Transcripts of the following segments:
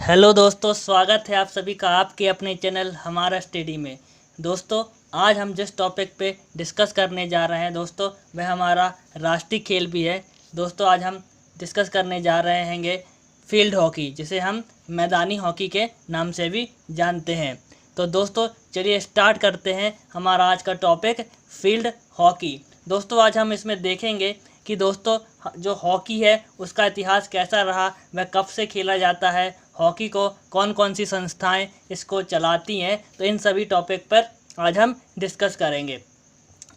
Hello दोस्तों, स्वागत है आप सभी का आपके अपने चैनल हमारा स्टडी में। दोस्तों, आज हम जिस टॉपिक पे डिस्कस करने जा रहे हैं दोस्तों, वह हमारा राष्ट्रीय खेल भी है। दोस्तों, आज हम डिस्कस करने जा रहे हैंगे फील्ड हॉकी, जिसे हम मैदानी हॉकी के नाम से भी जानते हैं। तो दोस्तों, चलिए स्टार्ट करते हैं हमारा आज का टॉपिक फील्ड हॉकी। दोस्तों, आज हम इसमें देखेंगे कि दोस्तों जो हॉकी है उसका इतिहास कैसा रहा, वह कब से खेला जाता है, हॉकी को कौन कौन सी संस्थाएं इसको चलाती हैं। तो इन सभी टॉपिक पर आज हम डिस्कस करेंगे।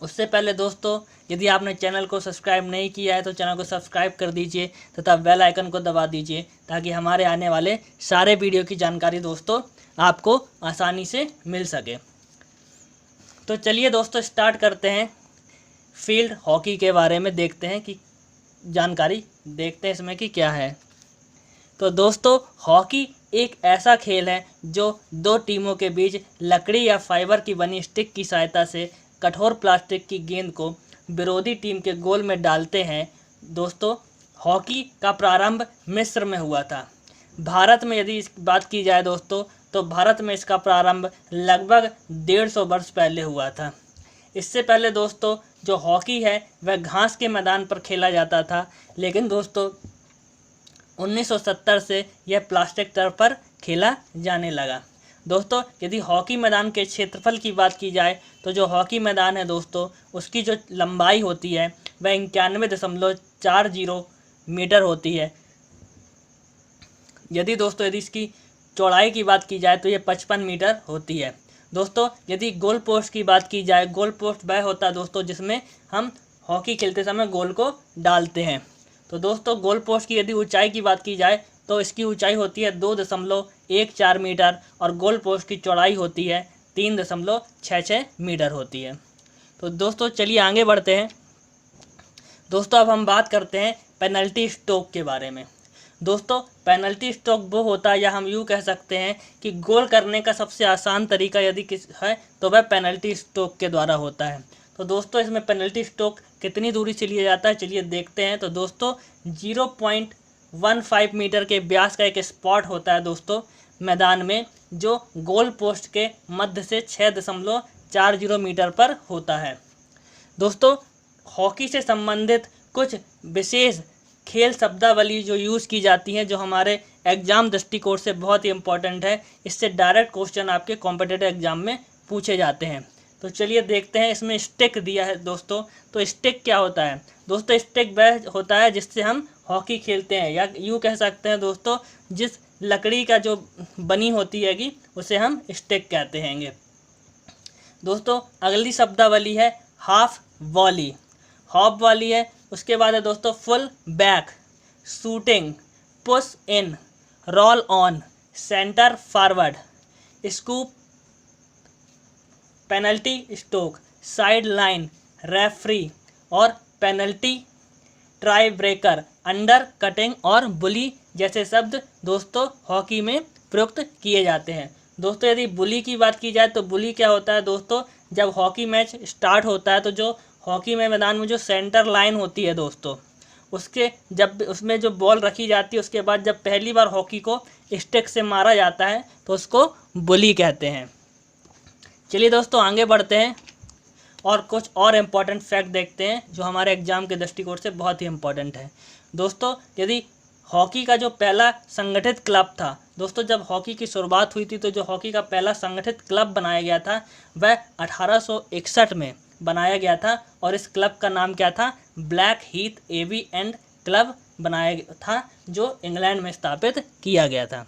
उससे पहले दोस्तों, यदि आपने चैनल को सब्सक्राइब नहीं किया है तो चैनल को सब्सक्राइब कर दीजिए तथा बेल आइकन को दबा दीजिए, ताकि हमारे आने वाले सारे वीडियो की जानकारी दोस्तों आपको आसानी से मिल सके। तो चलिए दोस्तों, स्टार्ट करते हैं फील्ड हॉकी के बारे में। देखते हैं कि जानकारी देखते हैं इसमें कि क्या है। तो दोस्तों, हॉकी एक ऐसा खेल है जो दो टीमों के बीच लकड़ी या फाइबर की बनी स्टिक की सहायता से कठोर प्लास्टिक की गेंद को विरोधी टीम के गोल में डालते हैं। दोस्तों, हॉकी का प्रारंभ मिस्र में हुआ था। भारत में यदि इस बात की जाए दोस्तों, तो भारत में इसका प्रारंभ लगभग 150 वर्ष पहले हुआ था। इससे पहले दोस्तों जो हॉकी है वह घास के मैदान पर खेला जाता था, लेकिन दोस्तों 1970 से यह प्लास्टिक टर्फ पर खेला जाने लगा। दोस्तों, यदि हॉकी मैदान के क्षेत्रफल की बात की जाए तो जो हॉकी मैदान है दोस्तों, उसकी जो लंबाई होती है वह 91.40 मीटर होती है। यदि इसकी चौड़ाई की बात की जाए तो यह 55 मीटर होती है। दोस्तों, यदि गोल पोस्ट की बात की जाए, गोल पोस्ट वह होता है दोस्तों जिसमें हम हॉकी खेलते समय गोल को डालते हैं। तो दोस्तों, गोल पोस्ट की यदि ऊंचाई की बात की जाए तो इसकी ऊंचाई होती है 2.14 मीटर और गोल पोस्ट की चौड़ाई होती है 3.66 मीटर होती है। तो दोस्तों, चलिए आगे बढ़ते हैं। दोस्तों, अब हम बात करते हैं पेनल्टी स्ट्रोक के बारे में। दोस्तों, पेनल्टी स्ट्रोक वो होता है, या हम यूँ कह सकते हैं कि गोल करने का सबसे आसान तरीका यदि किस है तो वह पेनल्टी स्ट्रोक के द्वारा होता है। तो दोस्तों, इसमें पेनल्टी स्ट्रोक कितनी दूरी से लिया जाता है, चलिए देखते हैं। तो दोस्तों, 0.15 मीटर के व्यास का एक स्पॉट होता है दोस्तों मैदान में, जो गोल पोस्ट के मध्य से 6.40 मीटर पर होता है। दोस्तों, हॉकी से संबंधित कुछ विशेष खेल शब्दावली जो यूज़ की जाती हैं, जो हमारे एग्ज़ाम दृष्टिकोण से बहुत ही इम्पोर्टेंट है। इससे डायरेक्ट क्वेश्चन आपके कॉम्पिटिटिव एग्जाम में पूछे जाते हैं। तो चलिए देखते हैं। इसमें स्टिक दिया है दोस्तों। तो स्टिक क्या होता है दोस्तों? स्टिक वह होता है जिससे हम हॉकी खेलते हैं, या यूँ कह सकते हैं दोस्तों, जिस लकड़ी का जो बनी होती हैगी उसे हम स्टिक कहते हैंगे। दोस्तों, अगली शब्दावली है हाफ वॉली। हाफ वॉली है। उसके बाद है दोस्तों full back, shooting, push in, roll on, centre forward, scoop, penalty stroke, side line, referee और penalty, tie breaker, under cutting और बुली जैसे शब्द दोस्तों हॉकी में प्रयुक्त किए जाते हैं। दोस्तों, यदि बुली की बात की जाए तो बुली क्या होता है दोस्तों? जब हॉकी मैच स्टार्ट होता है तो जो हॉकी में मैदान में जो सेंटर लाइन होती है दोस्तों, उसके जब उसमें जो बॉल रखी जाती है, उसके बाद जब पहली बार हॉकी को स्टिक से मारा जाता है तो उसको बुली कहते हैं। चलिए दोस्तों, आगे बढ़ते हैं और कुछ और इम्पोर्टेंट फैक्ट देखते हैं जो हमारे एग्जाम के दृष्टिकोण से बहुत ही इम्पोर्टेंट है। दोस्तों, यदि हॉकी का जो पहला संगठित क्लब था दोस्तों, जब हॉकी की शुरुआत हुई थी तो जो हॉकी का पहला संगठित क्लब बनाया गया था वह 1861 में बनाया गया था, और इस क्लब का नाम क्या था? ब्लैक हीथ एवी एंड क्लब बनाया गया था, जो इंग्लैंड में स्थापित किया गया था।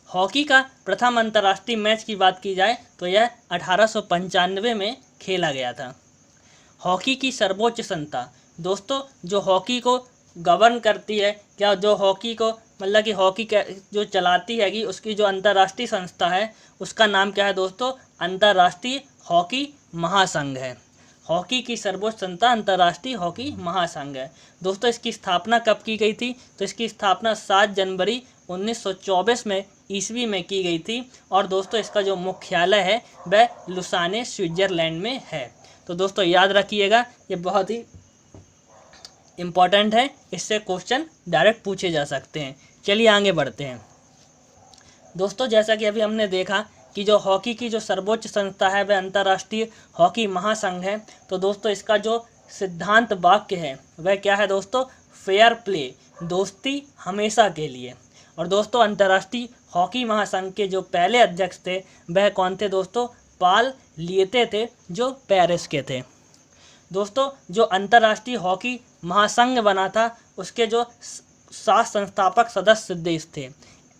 हॉकी का प्रथम अंतर्राष्ट्रीय मैच की बात की जाए तो यह 1895 में खेला गया था। हॉकी की सर्वोच्च संस्था दोस्तों, जो हॉकी को गवर्न करती है, क्या जो हॉकी को मतलब कि हॉकी जो चलाती हैगी, उसकी जो अंतर्राष्ट्रीय संस्था है उसका नाम क्या है दोस्तों? अंतर्राष्ट्रीय हॉकी महासंघ है। हॉकी की सर्वोच्च संस्था अंतर्राष्ट्रीय हॉकी महासंघ है। दोस्तों, इसकी स्थापना कब की गई थी? तो इसकी स्थापना 7 जनवरी 1924 में ईस्वी में की गई थी, और दोस्तों इसका जो मुख्यालय है वह लुसाने स्विट्जरलैंड में है। तो दोस्तों याद रखिएगा, ये बहुत ही इम्पॉर्टेंट है, इससे क्वेश्चन डायरेक्ट पूछे जा सकते हैं। चलिए आगे बढ़ते हैं। दोस्तों जैसा कि अभी हमने देखा कि जो हॉकी की जो सर्वोच्च संस्था है वह अंतर्राष्ट्रीय हॉकी महासंघ है। तो दोस्तों इसका जो सिद्धांत वाक्य है वह क्या है दोस्तों? फेयर प्ले, दोस्ती हमेशा के लिए। और दोस्तों अंतर्राष्ट्रीय हॉकी महासंघ के जो पहले अध्यक्ष थे वह कौन थे दोस्तों? पाल लिएते थे, जो पेरिस के थे। दोस्तों जो अंतर्राष्ट्रीय हॉकी महासंघ बना था उसके जो 7 संस्थापक सदस्य देश थे,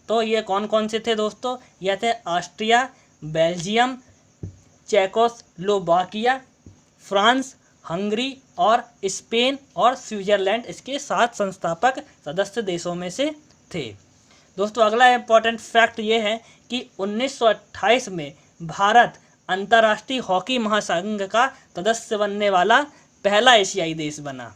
तो ये कौन कौन से थे दोस्तों? ये थे Austria, Belgium, Czechoslovakia, France, Hungary और स्पेन और स्विट्जरलैंड इसके 7 संस्थापक सदस्य देशों में से थे। दोस्तों अगला इम्पोर्टेंट फैक्ट ये है कि 1928 में भारत अंतर्राष्ट्रीय हॉकी महासंघ का सदस्य बनने वाला पहला एशियाई देश बना।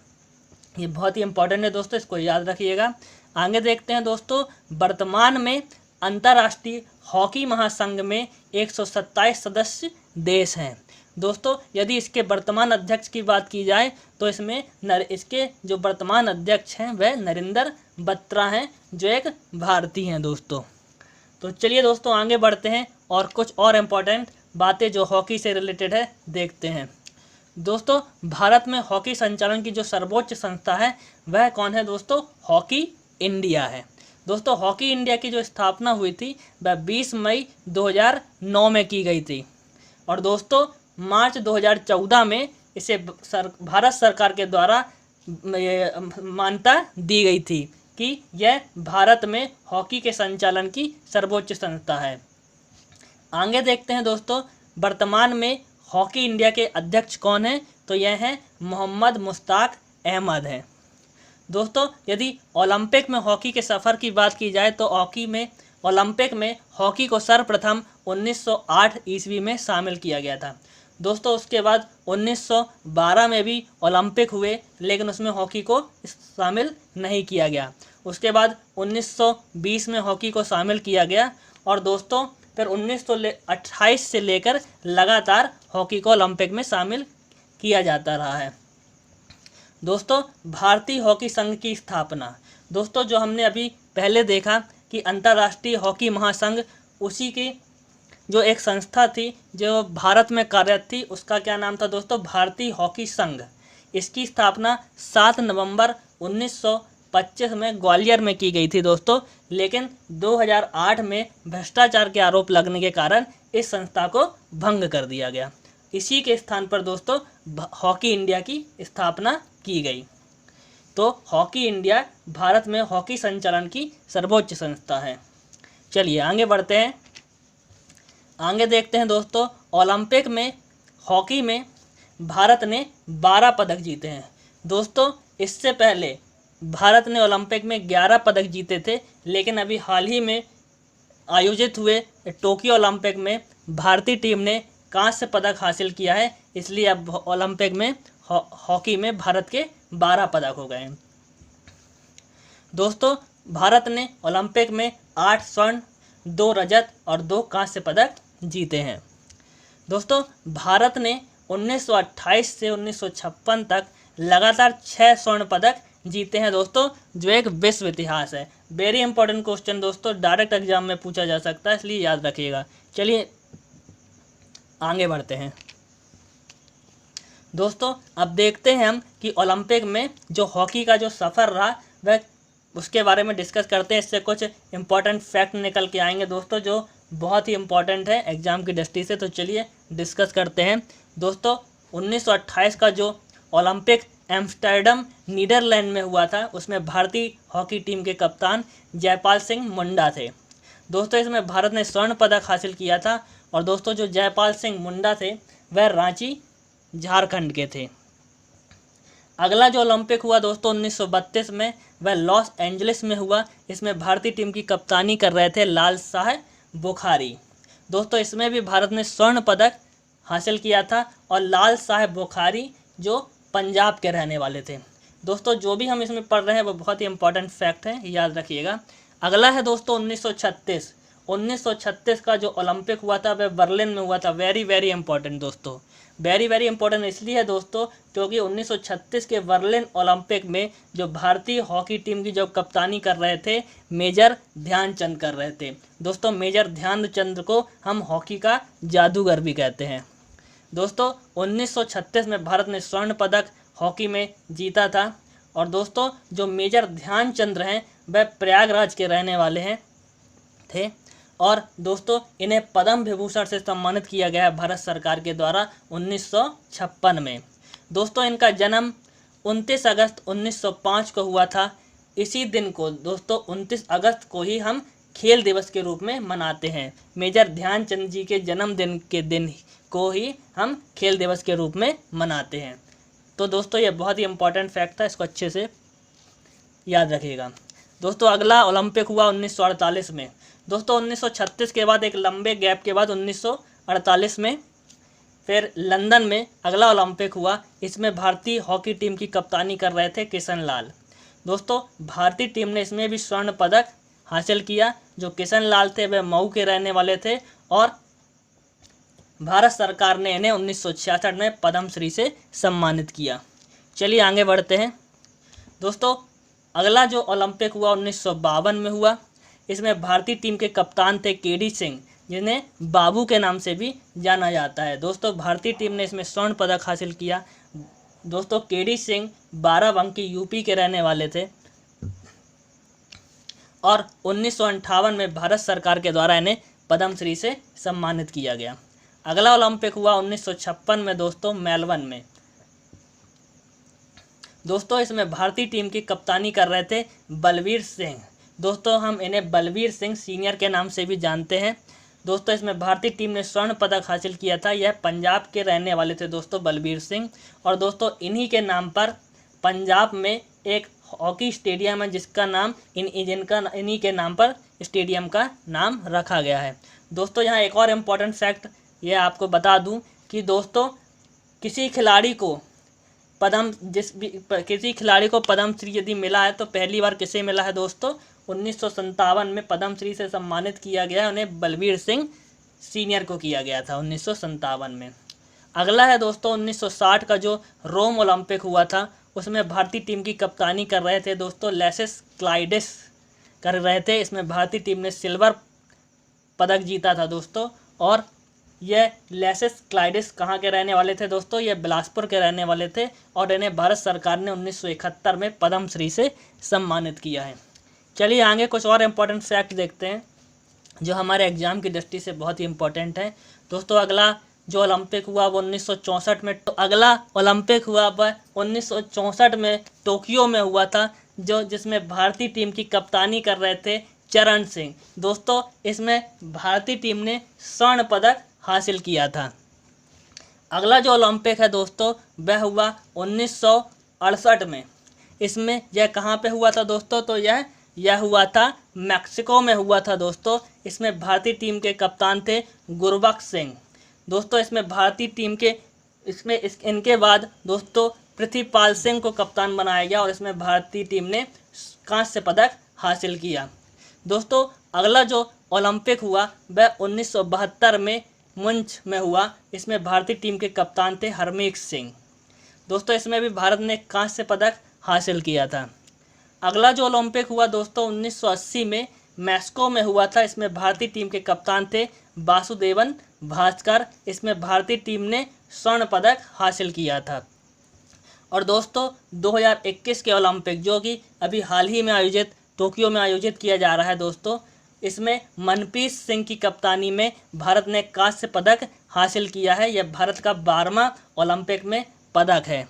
ये बहुत ही इम्पोर्टेंट है दोस्तों, इसको याद रखिएगा। आगे देखते हैं दोस्तों, वर्तमान में अंतर्राष्ट्रीय हॉकी महासंघ में 127 सदस्य देश हैं। दोस्तों यदि इसके वर्तमान अध्यक्ष की बात की जाए तो इसमें इसके जो वर्तमान अध्यक्ष हैं वह नरेंद्र बत्रा हैं, जो एक भारतीय हैं दोस्तों। तो चलिए दोस्तों आगे बढ़ते हैं और कुछ और इम्पोर्टेंट बातें जो हॉकी से रिलेटेड है देखते हैं। दोस्तों भारत में हॉकी संचालन की जो सर्वोच्च संस्था है वह कौन है दोस्तों? हॉकी इंडिया है। दोस्तों हॉकी इंडिया की जो स्थापना हुई थी वह 20 मई 2009 में की गई थी और दोस्तों मार्च 2014 में इसे भारत सरकार के द्वारा मान्यता दी गई थी कि यह भारत में हॉकी के संचालन की सर्वोच्च संस्था है। आगे देखते हैं दोस्तों, वर्तमान में हॉकी इंडिया के अध्यक्ष कौन हैं? तो यह हैं मोहम्मद मुश्ताक अहमद हैं। दोस्तों यदि ओलंपिक में हॉकी के सफ़र की बात की जाए तो ओलंपिक में हॉकी को सर्वप्रथम 1908 ईस्वी में शामिल किया गया था। दोस्तों उसके बाद 1912 में भी ओलंपिक हुए, लेकिन उसमें हॉकी को शामिल नहीं किया गया। उसके बाद 1920 में हॉकी को शामिल किया गया और दोस्तों फिर 1928 से लेकर लगातार हॉकी को ओलंपिक में शामिल किया जाता रहा है। दोस्तों भारतीय हॉकी संघ की स्थापना, दोस्तों जो हमने अभी पहले देखा कि अंतर्राष्ट्रीय हॉकी महासंघ, उसी की जो एक संस्था थी जो भारत में कार्यरत थी उसका क्या नाम था दोस्तों? भारतीय हॉकी संघ। इसकी स्थापना 7 नवंबर 1925 में ग्वालियर में की गई थी दोस्तों, लेकिन 2008 में भ्रष्टाचार के आरोप लगने के कारण इस संस्था को भंग कर दिया गया। इसी के स्थान पर दोस्तों हॉकी इंडिया की स्थापना की गई। तो हॉकी इंडिया भारत में हॉकी संचालन की सर्वोच्च संस्था है। चलिए आगे बढ़ते हैं। आगे देखते हैं दोस्तों, ओलंपिक में हॉकी में भारत ने 12 पदक जीते हैं। दोस्तों इससे पहले भारत ने ओलंपिक में 11 पदक जीते थे, लेकिन अभी हाल ही में आयोजित हुए टोक्यो ओलंपिक में भारतीय टीम ने कांस्य पदक हासिल किया है, इसलिए अब ओलंपिक में हॉकी में भारत के 12 पदक हो गए हैं। दोस्तों भारत ने ओलंपिक में 8 स्वर्ण, 2 रजत और 2 कांस्य पदक जीते हैं। दोस्तों भारत ने 1928 से 1956 तक लगातार 6 स्वर्ण पदक जीते हैं दोस्तों, जो एक विश्व इतिहास है। वेरी इंपॉर्टेंट क्वेश्चन दोस्तों, डायरेक्ट एग्जाम में पूछा जा सकता है, इसलिए याद रखिएगा। चलिए आगे बढ़ते हैं दोस्तों। अब देखते हैं हम कि ओलंपिक में जो हॉकी का जो सफ़र रहा वह उसके बारे में डिस्कस करते हैं। इससे कुछ इंपॉर्टेंट फैक्ट निकल के आएंगे दोस्तों, जो बहुत ही इंपॉर्टेंट है एग्जाम की दृष्टि से। तो चलिए डिस्कस करते हैं दोस्तों। 1928 का जो ओलंपिक एम्स्टर्डम नीदरलैंड में हुआ था, उसमें भारतीय हॉकी टीम के कप्तान जयपाल सिंह मुंडा थे। दोस्तों इसमें भारत ने स्वर्ण पदक हासिल किया था और दोस्तों जो जयपाल सिंह मुंडा थे वह रांची झारखंड के थे। अगला जो ओलंपिक हुआ दोस्तों 1932 में, वह लॉस एंजलिस में हुआ। इसमें भारतीय टीम की कप्तानी कर रहे थे लाल शाह बुखारी। दोस्तों इसमें भी भारत ने स्वर्ण पदक हासिल किया था और लाल शाह बुखारी जो पंजाब के रहने वाले थे। दोस्तों जो भी हम इसमें पढ़ रहे हैं वो बहुत ही इंपॉर्टेंट फैक्ट है, याद रखिएगा। अगला है दोस्तों 1936 का जो ओलंपिक हुआ था वह बर्लिन में हुआ था। वेरी वेरी इंपॉर्टेंट दोस्तों, वेरी वेरी इंपॉर्टेंट इसलिए है दोस्तों क्योंकि 1936 के बर्लिन ओलंपिक में जो भारतीय हॉकी टीम की जो कप्तानी कर रहे थे मेजर ध्यानचंद कर रहे थे। दोस्तों मेजर ध्यानचंद को हम हॉकी का जादूगर भी कहते हैं। दोस्तों 1936 में भारत ने स्वर्ण पदक हॉकी में जीता था। और दोस्तों जो मेजर ध्यानचंद हैं वह प्रयागराज के रहने वाले थे। और दोस्तों इन्हें पद्म विभूषण से सम्मानित किया गया है भारत सरकार के द्वारा 1956 में। दोस्तों इनका जन्म 29 अगस्त 1905 को हुआ था। इसी दिन को दोस्तों 29 अगस्त को ही हम खेल दिवस के रूप में मनाते हैं। मेजर ध्यानचंद जी के जन्मदिन के दिन को ही हम खेल दिवस के रूप में मनाते हैं। तो दोस्तों ये बहुत ही इंपॉर्टेंट फैक्ट था, इसको अच्छे से याद रखिएगा। दोस्तों अगला ओलंपिक हुआ 1948 में। दोस्तों 1936 के बाद एक लंबे गैप के बाद 1948 में फिर लंदन में अगला ओलंपिक हुआ। इसमें भारतीय हॉकी टीम की कप्तानी कर रहे थे किशन लाल। दोस्तों भारतीय टीम ने इसमें भी स्वर्ण पदक हासिल किया। जो किशन लाल थे वह मऊ के रहने वाले थे और भारत सरकार ने इन्हें 1966 में पद्मश्री से सम्मानित किया। चलिए आगे बढ़ते हैं। दोस्तों अगला जो ओलंपिक हुआ 1952 में हुआ। इसमें भारतीय टीम के कप्तान थे केडी सिंह, जिन्हें बाबू के नाम से भी जाना जाता है। दोस्तों भारतीय टीम ने इसमें स्वर्ण पदक हासिल किया। दोस्तों केडी सिंह 12 बंकी यूपी के रहने वाले थे और 1958 में भारत सरकार के द्वारा इन्हें पद्मश्री से सम्मानित किया गया। अगला ओलंपिक हुआ 1956 में दोस्तों मेलबर्न में। दोस्तों इसमें भारतीय टीम की कप्तानी कर रहे थे बलवीर सिंह। दोस्तों हम इन्हें बलवीर सिंह सीनियर के नाम से भी जानते हैं। दोस्तों इसमें भारतीय टीम ने स्वर्ण पदक हासिल किया था। यह पंजाब के रहने वाले थे दोस्तों बलवीर सिंह। और दोस्तों इन्हीं के नाम पर पंजाब में एक हॉकी स्टेडियम है जिसका नाम इन्हीं के नाम पर स्टेडियम का नाम रखा गया है। दोस्तों यहाँ एक और इम्पोर्टेंट फैक्ट ये आपको बता दूं कि दोस्तों किसी खिलाड़ी को पद्मश्री यदि मिला है तो पहली बार किसे मिला है दोस्तों 1957 में पद्मश्री से सम्मानित किया गया है। उन्हें बलवीर सिंह सीनियर को किया गया था 1957 में। अगला है दोस्तों 1960 का जो रोम ओलंपिक हुआ था उसमें भारतीय टीम की कप्तानी कर रहे थे दोस्तों लेसिस क्लाइडिस कर रहे थे। इसमें भारतीय टीम ने सिल्वर पदक जीता था दोस्तों। और यह लेसिस क्लाइडिस कहाँ के रहने वाले थे दोस्तों, यह बिलासपुर के रहने वाले थे और इन्हें भारत सरकार ने 1971 में पद्मश्री से सम्मानित किया है। चलिए आगे कुछ और इम्पोर्टेंट फैक्ट देखते हैं जो हमारे एग्जाम की दृष्टि से बहुत ही इम्पोर्टेंट है। दोस्तों अगला जो ओलंपिक हुआ वो 1964 में अगला ओलंपिक हुआ वह 1964 में टोक्यो में हुआ था, जिसमें भारतीय टीम की कप्तानी कर रहे थे चरण सिंह। दोस्तों इसमें भारतीय टीम ने स्वर्ण पदक हासिल किया था। अगला जो ओलंपिक है दोस्तों वह हुआ 1968 में। इसमें यह कहाँ पे हुआ था दोस्तों, तो यह हुआ था मैक्सिको में हुआ था दोस्तों। इसमें भारतीय टीम के कप्तान थे गुरबख्श सिंह। दोस्तों इसमें भारतीय टीम के इनके बाद दोस्तों पृथ्वीपाल सिंह को कप्तान बनाया गया और इसमें भारतीय टीम ने कांस्य पदक हासिल किया। दोस्तों अगला जो ओलंपिक हुआ वह 1972 में मुंच में हुआ। इसमें भारतीय टीम के कप्तान थे हरमीत सिंह। दोस्तों इसमें भी भारत ने कांस्य पदक हासिल किया था। अगला जो ओलंपिक हुआ दोस्तों 1980 में मैस्को में हुआ था। इसमें भारतीय टीम के कप्तान थे वासुदेवन भास्कर। इसमें भारतीय टीम ने स्वर्ण पदक हासिल किया था। और दोस्तों 2021 के ओलंपिक जो कि अभी हाल ही में टोक्यो में आयोजित किया जा रहा है दोस्तों, इसमें मनप्रीत सिंह की कप्तानी में भारत ने कांस्य पदक हासिल किया है। यह भारत का 12वां ओलंपिक में पदक है।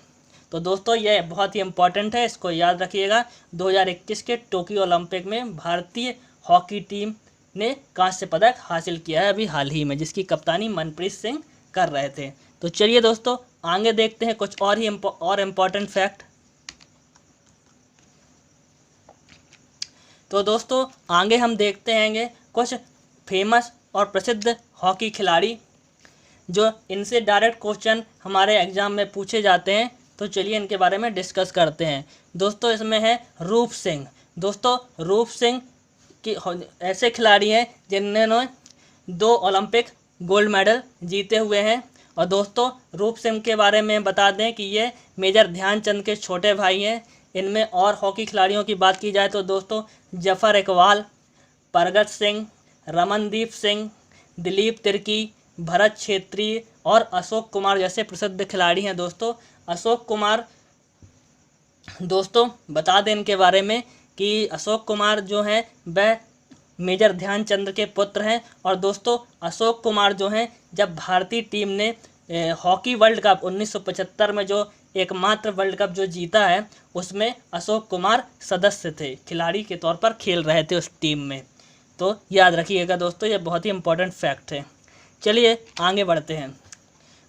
तो दोस्तों यह बहुत ही इम्पोर्टेंट है, इसको याद रखिएगा। 2021 के टोक्यो ओलंपिक में भारतीय हॉकी टीम ने कांस्य पदक हासिल किया है अभी हाल ही में, जिसकी कप्तानी मनप्रीत सिंह कर रहे थे। तो चलिए दोस्तों आगे देखते हैं कुछ और इम्पोर्टेंट फैक्ट। तो दोस्तों आगे हम देखते हैं कुछ फेमस और प्रसिद्ध हॉकी खिलाड़ी जो इनसे डायरेक्ट क्वेश्चन हमारे एग्ज़ाम में पूछे जाते हैं। तो चलिए इनके बारे में डिस्कस करते हैं। दोस्तों इसमें है रूप सिंह। दोस्तों रूप सिंह की ऐसे खिलाड़ी हैं जिन्होंने 2 ओलंपिक गोल्ड मेडल जीते हुए हैं और दोस्तों रूप सिंह के बारे में बता दें कि ये मेजर ध्यानचंद के छोटे भाई हैं। इनमें और हॉकी खिलाड़ियों की बात की जाए तो दोस्तों जफर इकबाल, परगट सिंह, रमनदीप सिंह, दिलीप तिर्की, भरत छेत्री और अशोक कुमार जैसे प्रसिद्ध खिलाड़ी हैं। दोस्तों अशोक कुमार, दोस्तों बता दें इनके बारे में कि अशोक कुमार जो हैं वह मेजर ध्यानचंद के पुत्र हैं। और दोस्तों अशोक कुमार जो हैं, जब भारतीय टीम ने हॉकी वर्ल्ड कप 1975 में जो एकमात्र वर्ल्ड कप जो जीता है, उसमें अशोक कुमार सदस्य थे, खिलाड़ी के तौर पर खेल रहे थे उस टीम में। तो याद रखिएगा दोस्तों, ये बहुत ही इम्पोर्टेंट फैक्ट है। चलिए आगे बढ़ते हैं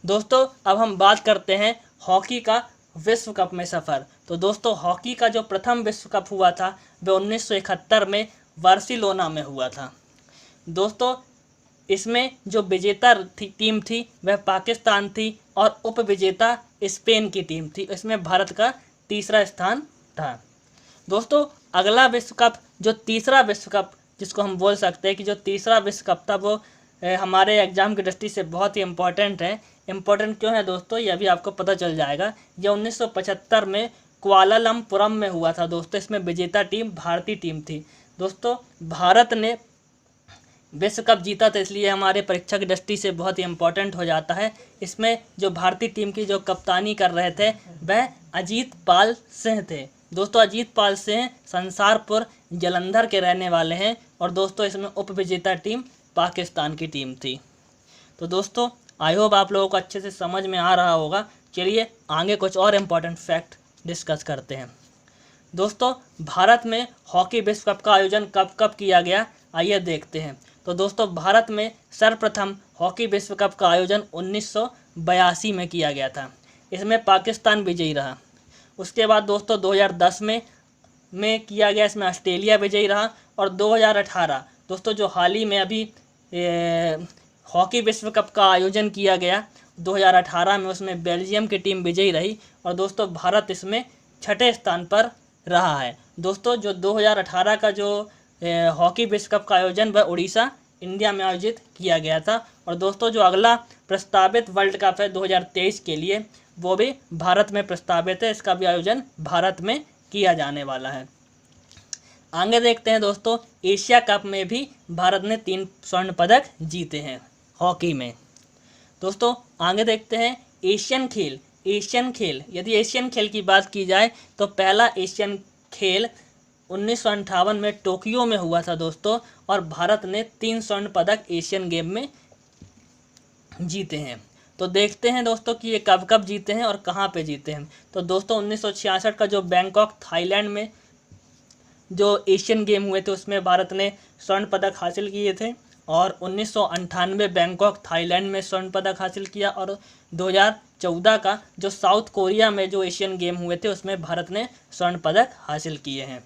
दोस्तों। अब हम बात करते हैं हॉकी का विश्व कप में सफ़र। तो दोस्तों हॉकी का जो प्रथम विश्व कप हुआ था वह 1971 में बार्सिलोना में हुआ था। दोस्तों इसमें जो विजेता टीम थी वह पाकिस्तान थी और उपविजेता स्पेन की टीम थी। इसमें भारत का तीसरा स्थान था। दोस्तों अगला विश्व कप, जो तीसरा विश्व कप जिसको हम बोल सकते हैं कि जो तीसरा विश्व कप था, वो हमारे एग्जाम की दृष्टि से बहुत ही इम्पोर्टेंट है। इम्पोर्टेंट क्यों है दोस्तों, यह भी आपको पता चल जाएगा। यह 1975 में कुआलालंपुरम में हुआ था। दोस्तों इसमें विजेता टीम भारतीय टीम थी। दोस्तों भारत ने विश्व कप जीता था, इसलिए हमारे परीक्षा की दृष्टि से बहुत ही इम्पोर्टेंट हो जाता है। इसमें जो भारतीय टीम की जो कप्तानी कर रहे थे वह अजीत पाल सिंह थे। दोस्तों अजीत पाल सिंह संसारपुर जलंधर के रहने वाले हैं। और दोस्तों इसमें उपविजेता टीम पाकिस्तान की टीम थी। तो दोस्तों आई होप आप लोगों को अच्छे से समझ में आ रहा होगा। चलिए आगे कुछ और इम्पोर्टेंट फैक्ट डिस्कस करते हैं। दोस्तों भारत में हॉकी विश्व कप का आयोजन कब कब किया गया, आइए देखते हैं। तो दोस्तों भारत में सर्वप्रथम हॉकी विश्व कप का आयोजन 1982 में किया गया था। इसमें पाकिस्तान विजयी रहा। उसके बाद दोस्तों 2010 में किया गया, इसमें ऑस्ट्रेलिया विजयी रहा। और 2018 दोस्तों जो हाल ही में अभी हॉकी विश्व कप का आयोजन किया गया 2018 में, उसमें बेल्जियम की टीम विजयी रही। और दोस्तों भारत इसमें छठे स्थान पर रहा है। दोस्तों जो 2018 का जो हॉकी विश्व कप का आयोजन वह उड़ीसा इंडिया में आयोजित किया गया था। और दोस्तों जो अगला प्रस्तावित वर्ल्ड कप है 2023 के लिए, वो भी भारत में प्रस्तावित है। इसका भी आयोजन भारत में किया जाने वाला है। आगे देखते हैं दोस्तों, एशिया कप में भी भारत ने 3 स्वर्ण पदक जीते हैं हॉकी में। दोस्तों आगे देखते हैं एशियन खेल। यदि एशियन खेल की बात की जाए तो पहला एशियन खेल 1958 में टोक्यो में हुआ था दोस्तों। और भारत ने 3 स्वर्ण पदक एशियन गेम में जीते हैं। तो देखते हैं दोस्तों कि ये कब कब जीते हैं और कहाँ पे जीते हैं। तो दोस्तों 1966 का जो बैंकॉक थाईलैंड में जो एशियन गेम हुए थे उसमें भारत ने स्वर्ण पदक हासिल किए थे। और 1998 बैंकॉक थाईलैंड में स्वर्ण पदक हासिल किया। और 2014 का जो साउथ कोरिया में जो एशियन गेम हुए थे उसमें भारत ने स्वर्ण पदक हासिल किए हैं।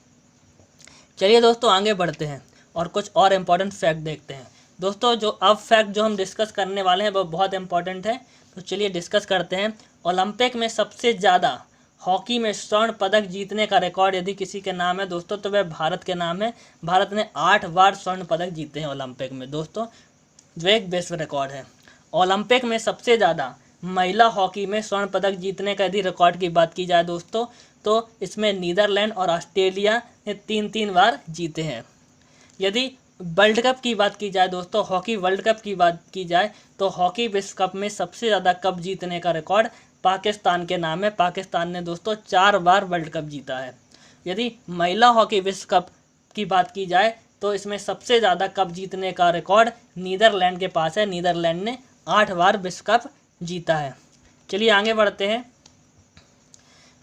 चलिए दोस्तों आगे बढ़ते हैं और कुछ और इम्पोर्टेंट फैक्ट देखते हैं। दोस्तों जो अब फैक्ट जो हम डिस्कस करने वाले हैं वो बहुत इम्पोर्टेंट है। तो चलिए डिस्कस करते हैं। ओलंपिक में सबसे ज़्यादा हॉकी में स्वर्ण पदक जीतने का रिकॉर्ड यदि किसी के नाम है दोस्तों तो वह भारत के नाम है। भारत ने 8 बार स्वर्ण पदक जीते हैं ओलंपिक में दोस्तों, जो एक विश्व रिकॉर्ड है। ओलंपिक में सबसे ज़्यादा महिला हॉकी में स्वर्ण पदक जीतने का यदि रिकॉर्ड की बात की जाए दोस्तों तो इसमें नीदरलैंड और ऑस्ट्रेलिया ने 3-3 बार जीते हैं। यदि वर्ल्ड कप की बात की जाए दोस्तों, हॉकी वर्ल्ड कप की बात की जाए तो हॉकी विश्व कप में सबसे ज़्यादा कप जीतने का रिकॉर्ड पाकिस्तान के नाम है। पाकिस्तान ने दोस्तों 4 बार वर्ल्ड कप जीता है। यदि महिला हॉकी विश्व कप की बात की जाए तो इसमें सबसे ज़्यादा कप जीतने का रिकॉर्ड नीदरलैंड के पास है। नीदरलैंड ने 8 बार विश्व कप जीता है। चलिए आगे बढ़ते हैं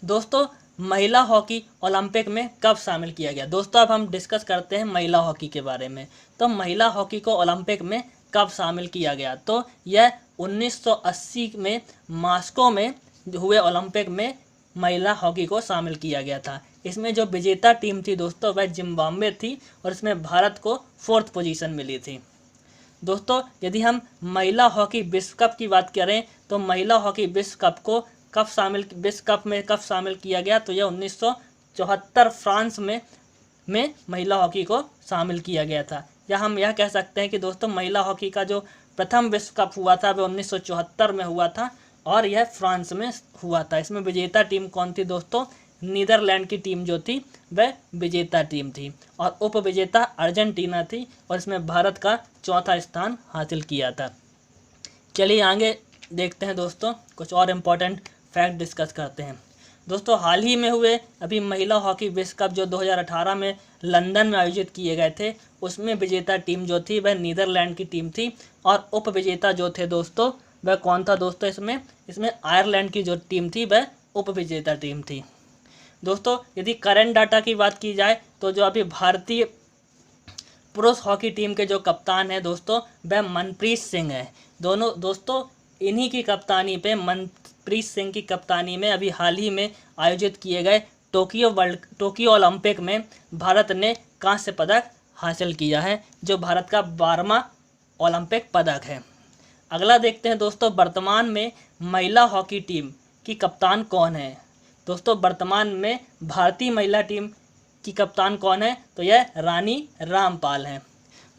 दोस्तों, महिला हॉकी ओलंपिक में कब शामिल किया गया। दोस्तों अब हम डिस्कस करते हैं महिला हॉकी के बारे में। तो महिला हॉकी को ओलंपिक में कब शामिल किया गया, तो यह 1980 में मॉस्को में हुए ओलंपिक में महिला हॉकी को शामिल किया गया था। इसमें जो विजेता टीम थी दोस्तों वह जिम्बाब्वे थी और इसमें भारत को 4th पोजीशन मिली थी। दोस्तों यदि हम महिला हॉकी विश्व कप की बात करें तो महिला हॉकी विश्व कप को विश्व कप में कब शामिल किया गया, तो यह 1974 फ्रांस में महिला हॉकी को शामिल किया गया था। या हम यह कह सकते हैं कि दोस्तों महिला हॉकी का जो प्रथम विश्व कप हुआ था वह 1974 में हुआ था और यह फ्रांस में हुआ था। इसमें विजेता टीम कौन थी दोस्तों? नीदरलैंड की टीम जो थी वह विजेता टीम थी और उप विजेता अर्जेंटीना थी और इसमें भारत का चौथा स्थान हासिल किया था। चलिए आगे देखते हैं दोस्तों, कुछ और इम्पोर्टेंट फैक्ट डिस्कस करते हैं। दोस्तों हाल ही में हुए अभी महिला हॉकी विश्व कप जो 2018 में लंदन में आयोजित किए गए थे, उसमें विजेता टीम जो थी वह नीदरलैंड की टीम थी और उप विजेता जो थे दोस्तों वह कौन था दोस्तों? इसमें आयरलैंड की जो टीम थी वह उप विजेता टीम थी। दोस्तों यदि करंट डाटा की बात की जाए तो जो अभी भारतीय पुरुष हॉकी टीम के जो कप्तान हैं दोस्तों वह मनप्रीत सिंह है। दोनों दोस्तों इन्हीं की कप्तानी पे, मनप्रीत सिंह की कप्तानी में अभी हाल ही में आयोजित किए गए टोक्यो ओलंपिक में भारत ने कांस्य पदक हासिल किया है, जो भारत का 12वां ओलंपिक पदक है। अगला देखते हैं दोस्तों, वर्तमान में महिला हॉकी टीम की कप्तान कौन है? दोस्तों वर्तमान में भारतीय महिला टीम की कप्तान कौन है? तो यह रानी रामपाल हैं।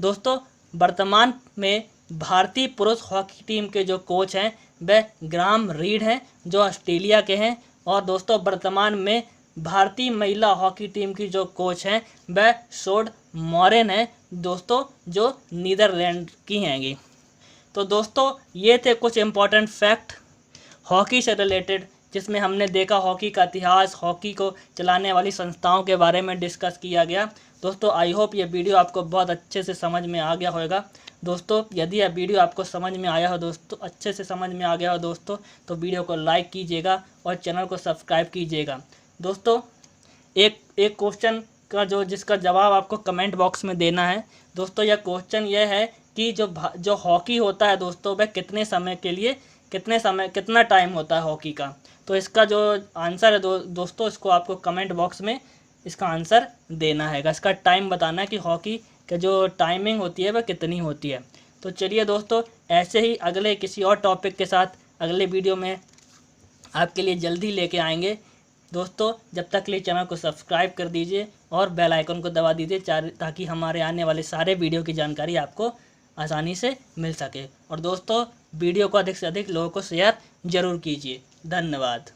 दोस्तों वर्तमान में भारतीय पुरुष हॉकी टीम के जो कोच हैं वह ग्राहम रीड हैं जो ऑस्ट्रेलिया के हैं और दोस्तों वर्तमान में भारतीय महिला हॉकी टीम की जो कोच हैं वह सोड मॉरेन है दोस्तों, जो नीदरलैंड की हैंगी। तो दोस्तों ये थे कुछ इम्पोर्टेंट फैक्ट हॉकी से रिलेटेड, जिसमें हमने देखा हॉकी का इतिहास, हॉकी को चलाने वाली संस्थाओं के बारे में डिस्कस किया गया। दोस्तों आई होप ये वीडियो आपको बहुत अच्छे से समझ में आ गया होगा। दोस्तों यदि यह वीडियो आपको समझ में आया हो दोस्तों, अच्छे से समझ में आ गया हो दोस्तों, तो वीडियो को लाइक कीजिएगा और चैनल को सब्सक्राइब कीजिएगा। दोस्तों एक क्वेश्चन का जिसका जवाब आपको कमेंट बॉक्स में देना है। दोस्तों यह क्वेश्चन यह है कि जो हॉकी होता है दोस्तों वह कितने समय के लिए कितना टाइम होता है हॉकी का? तो इसका जो आंसर है दोस्तों इसको आपको कमेंट बॉक्स में इसका आंसर देना है, इसका टाइम बताना है कि हॉकी का जो टाइमिंग होती है वह कितनी होती है। तो चलिए दोस्तों ऐसे ही अगले किसी और टॉपिक के साथ अगले वीडियो में आपके लिए जल्दी लेके आएंगे। दोस्तों जब तक के लिए चैनल को सब्सक्राइब कर दीजिए और बेल आइकन को दबा दीजिए ताकि हमारे आने वाले सारे वीडियो की जानकारी आपको आसानी से मिल सके। और दोस्तों वीडियो को अधिक से अधिक लोगों को शेयर ज़रूर कीजिए। धन्यवाद।